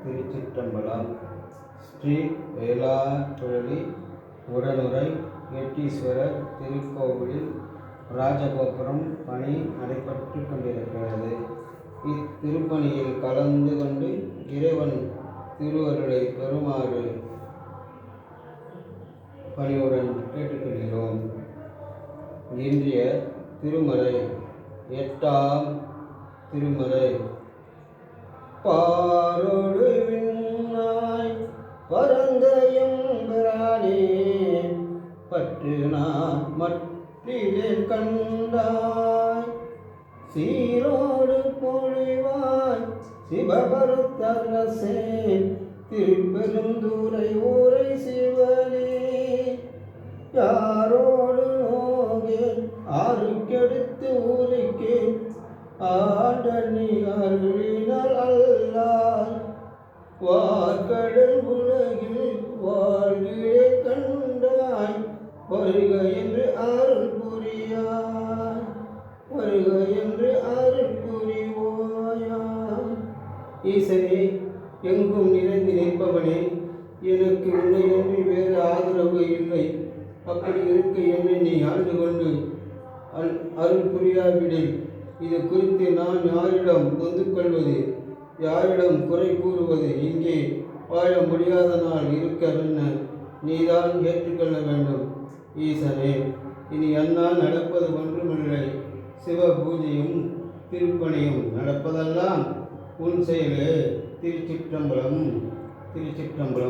திருச்சிற்றம்பலம். ஸ்ரீ வேளாற்றுழி உடனுறை எட்டீஸ்வரர் திருக்கோவிலில் ராஜகோபுரம் பணி நடைபெற்று கொண்டிருக்கிறது. இத்திருப்பணியில் கலந்து கொண்டு இறைவன் திருவருளை பெறுமாறு பணியுடன் கேட்டுக்கொள்கிறோம். இன்றைய திருமறை 8ஆம் திருமறை. பாரோடு விண்ணாய் பரந்த எம்பெரானே, பற்று நான் மற்றிலே கண்டாய், சீரோடு பொழிவாய் சிவபருத்தரசே, திருப்பெருந்துறை ஊரை சிவனே, யாரோடு நோகேன் ஆறுக்கெடுத்து ஊருக்கேன், ஆண்டனி அருளினால் அல்லால், வார்கடல் உலகில் வாழ்கிலே கண்டாய், வருக என்று அருள் புரியாய், வருக என்று அருள் புரிவாயாய். ஈசனே, எங்கும் நிறைந்து நிற்பவனே, எனக்கு உன்னையன்றி வேறு ஆதரவு இல்லை. அப்படி இருக்க என்னை நீ ஆண்டு கொண்டு அருள் புரியாவிடில் இது குறித்து நான் யாரிடம் நொந்து கொள்வது, யாரிடம் குறை கூறுவது? இங்கே வாழ முடியாத நாள் இருக்கவென்ன நீதான் ஏற்றுக்கொள்ள வேண்டும். ஈசனே, இனி என்னால் நடப்பது ஒன்றுமில்லை. சிவ பூஜையும் திருப்பணியும் நடப்பதெல்லாம் உன் செயலே. திருச்சிற்றம்பலம். திருச்சிற்றம்பலம்.